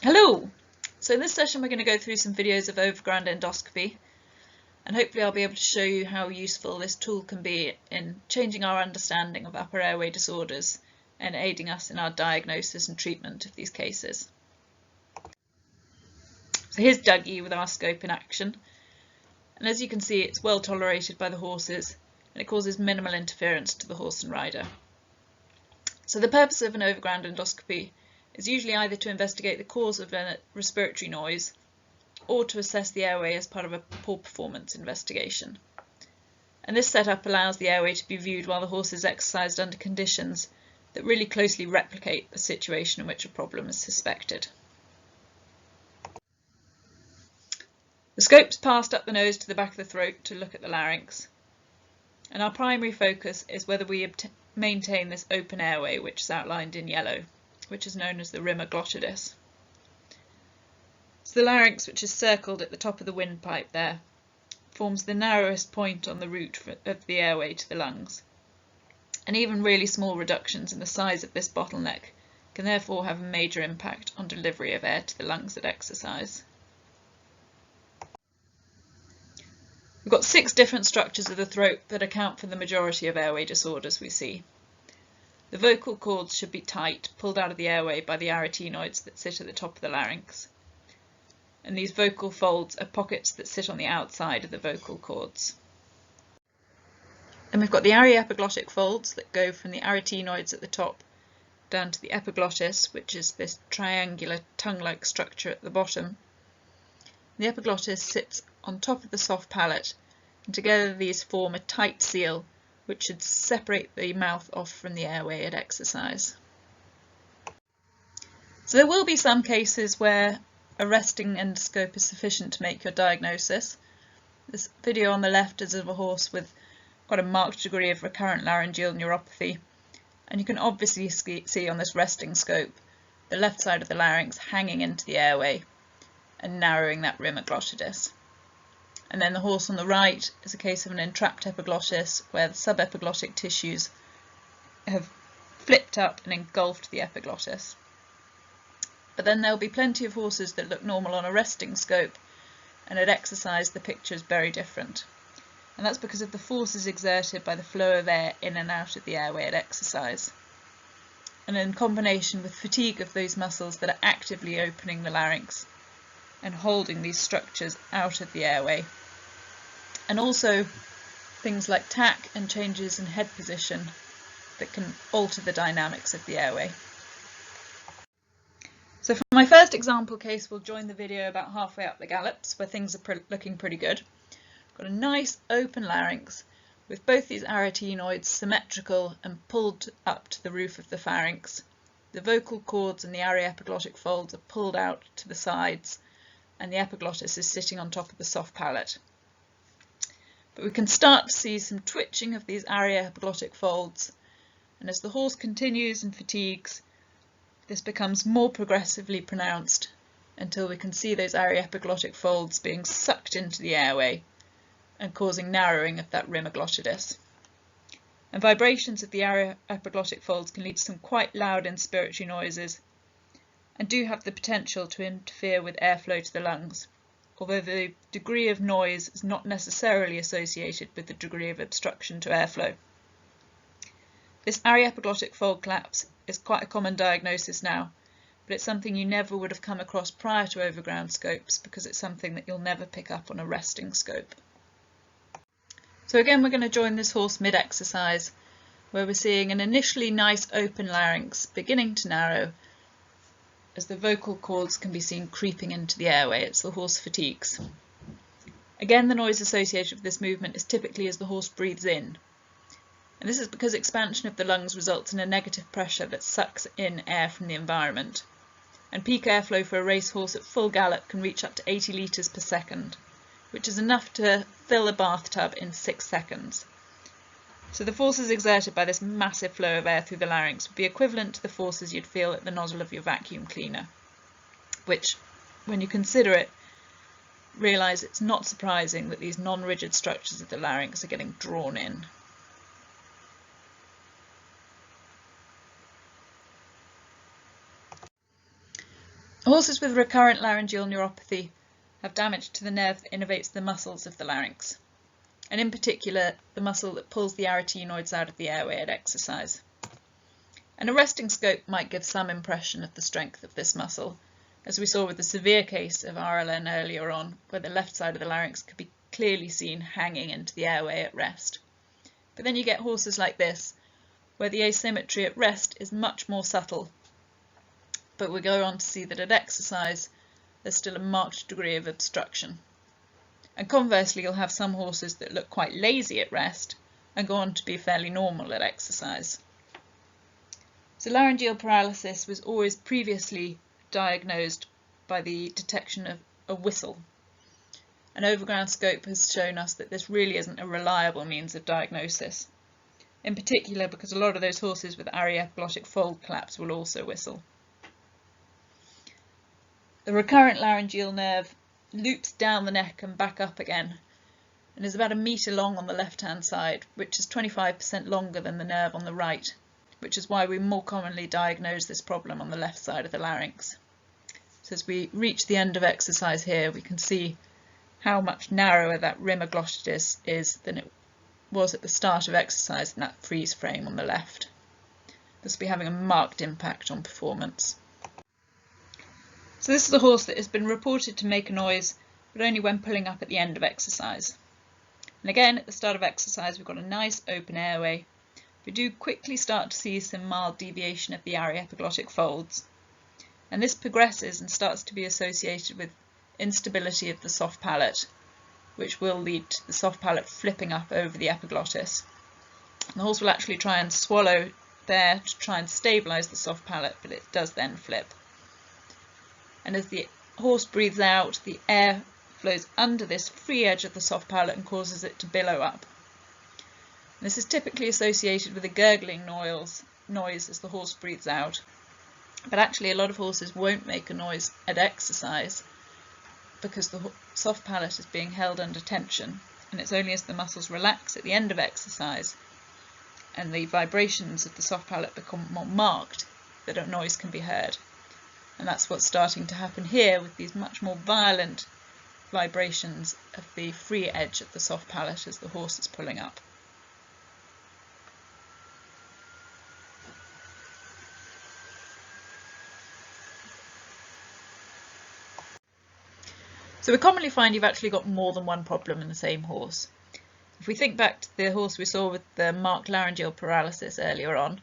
Hello! So in this session we're going to go through some videos of overground endoscopy, and hopefully I'll be able to show you how useful this tool can be in changing our understanding of upper airway disorders and aiding us in our diagnosis and treatment of these cases. So here's Dougie with our scope in action, and as you can see it's well tolerated by the horses and it causes minimal interference to the horse and rider. So the purpose of an overground endoscopy is usually either to investigate the cause of a respiratory noise or to assess the airway as part of a poor performance investigation. And this setup allows the airway to be viewed while the horse is exercised under conditions that really closely replicate the situation in which a problem is suspected. The scope's passed up the nose to the back of the throat to look at the larynx, and our primary focus is whether we maintain this open airway, which is outlined in yellow, which is known as the rim glottidis. So the larynx, which is circled at the top of the windpipe there, forms the narrowest point on the route of the airway to the lungs, and even really small reductions in the size of this bottleneck can therefore have a major impact on delivery of air to the lungs at exercise. We've got 6 different structures of the throat that account for the majority of airway disorders we see. The vocal cords should be tight, pulled out of the airway by the arytenoids that sit at the top of the larynx. And these vocal folds are pockets that sit on the outside of the vocal cords. And we've got the aryepiglottic folds that go from the arytenoids at the top down to the epiglottis, which is this triangular tongue-like structure at the bottom. The epiglottis sits on top of the soft palate, and together these form a tight seal which should separate the mouth off from the airway at exercise. So there will be some cases where a resting endoscope is sufficient to make your diagnosis. This video on the left is of a horse with quite a marked degree of recurrent laryngeal neuropathy, and you can obviously see on this resting scope the left side of the larynx hanging into the airway and narrowing that rim glottidis. And then the horse on the right is a case of an entrapped epiglottis where the subepiglottic tissues have flipped up and engulfed the epiglottis. But then there'll be plenty of horses that look normal on a resting scope, and at exercise the picture is very different. And that's because of the forces exerted by the flow of air in and out of the airway at exercise, and in combination with fatigue of those muscles that are actively opening the larynx and holding these structures out of the airway. And also things like tack and changes in head position that can alter the dynamics of the airway. So for my first example case, we'll join the video about halfway up the gallops where things are looking pretty good. Got a nice open larynx with both these arytenoids symmetrical and pulled up to the roof of the pharynx. The vocal cords and the aryepiglottic folds are pulled out to the sides, and the epiglottis is sitting on top of the soft palate. But we can start to see some twitching of these aryepiglottic folds, and as the horse continues and fatigues, this becomes more progressively pronounced until we can see those aryepiglottic folds being sucked into the airway and causing narrowing of that rim glottidis. And vibrations of the aryepiglottic folds can lead to some quite loud inspiratory noises and do have the potential to interfere with airflow to the lungs, although the degree of noise is not necessarily associated with the degree of obstruction to airflow. This aryepiglottic fold collapse is quite a common diagnosis now, but it's something you never would have come across prior to overground scopes because it's something that you'll never pick up on a resting scope. So again, we're going to join this horse mid-exercise, where we're seeing an initially nice open larynx beginning to narrow as the vocal cords can be seen creeping into the airway as the horse fatigues. Again, the noise associated with this movement is typically as the horse breathes in. And this is because expansion of the lungs results in a negative pressure that sucks in air from the environment. And peak airflow for a racehorse at full gallop can reach up to 80 litres per second, which is enough to fill a bathtub in 6 seconds. So the forces exerted by this massive flow of air through the larynx would be equivalent to the forces you'd feel at the nozzle of your vacuum cleaner, which, when you consider it, realise it's not surprising that these non-rigid structures of the larynx are getting drawn in. Horses with recurrent laryngeal neuropathy have damage to the nerve that innervates the muscles of the larynx, and in particular the muscle that pulls the arytenoids out of the airway at exercise. And a resting scope might give some impression of the strength of this muscle, as we saw with the severe case of RLN earlier on, where the left side of the larynx could be clearly seen hanging into the airway at rest. But then you get horses like this, where the asymmetry at rest is much more subtle, but we go on to see that at exercise there's still a marked degree of obstruction. And conversely, you'll have some horses that look quite lazy at rest and go on to be fairly normal at exercise. So laryngeal paralysis was always previously diagnosed by the detection of a whistle. An overground scope has shown us that this really isn't a reliable means of diagnosis, in particular because a lot of those horses with epiglottic fold collapse will also whistle. The recurrent laryngeal nerve loops down the neck and back up again, and is about 1 metre long on the left-hand side, which is 25% longer than the nerve on the right, which is why we more commonly diagnose this problem on the left side of the larynx. So as we reach the end of exercise here, we can see how much narrower that rim eglottis is than it was at the start of exercise in that freeze frame on the left. This will be having a marked impact on performance. So this is a horse that has been reported to make a noise, but only when pulling up at the end of exercise. And again, at the start of exercise, we've got a nice open airway. We do quickly start to see some mild deviation of the epiglottic folds. And this progresses and starts to be associated with instability of the soft palate, which will lead to the soft palate flipping up over the epiglottis. And the horse will actually try and swallow there to try and stabilise the soft palate, but it does then flip. And as the horse breathes out, the air flows under this free edge of the soft palate and causes it to billow up. And this is typically associated with a gurgling noise as the horse breathes out. But actually a lot of horses won't make a noise at exercise because the soft palate is being held under tension, and it's only as the muscles relax at the end of exercise and the vibrations of the soft palate become more marked that a noise can be heard. And that's what's starting to happen here with these much more violent vibrations of the free edge of the soft palate as the horse is pulling up. So we commonly find you've actually got more than one problem in the same horse. If we think back to the horse we saw with the marked laryngeal paralysis earlier on,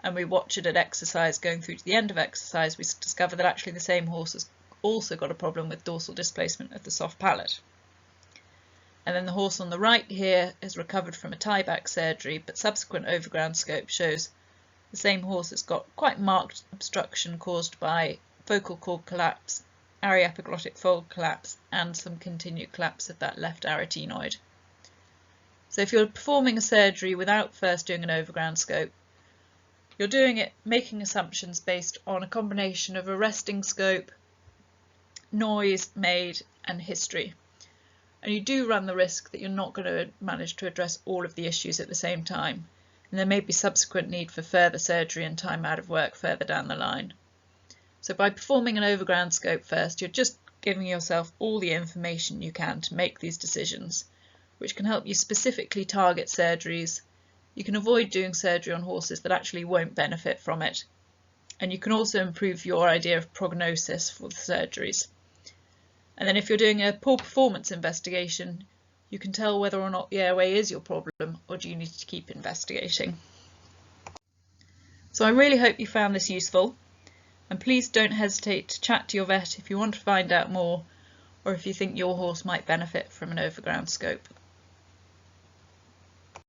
and we watch it at exercise going through to the end of exercise, we discover that actually the same horse has also got a problem with dorsal displacement of the soft palate. And then the horse on the right here has recovered from a tie-back surgery, but subsequent overground scope shows the same horse has got quite marked obstruction caused by vocal cord collapse, epiglottic fold collapse, and some continued collapse of that left arytenoid. So if you're performing a surgery without first doing an overground scope, you're doing it making assumptions based on a combination of a resting scope, noise made, and history. And you do run the risk that you're not going to manage to address all of the issues at the same time, and there may be subsequent need for further surgery and time out of work further down the line. So by performing an overground scope first, you're just giving yourself all the information you can to make these decisions, which can help you specifically target surgeries. You can avoid doing surgery on horses that actually won't benefit from it, and you can also improve your idea of prognosis for the surgeries. And then if you're doing a poor performance investigation, you can tell whether or not the airway is your problem, or do you need to keep investigating. So I really hope you found this useful. And please don't hesitate to chat to your vet if you want to find out more, or if you think your horse might benefit from an overground scope.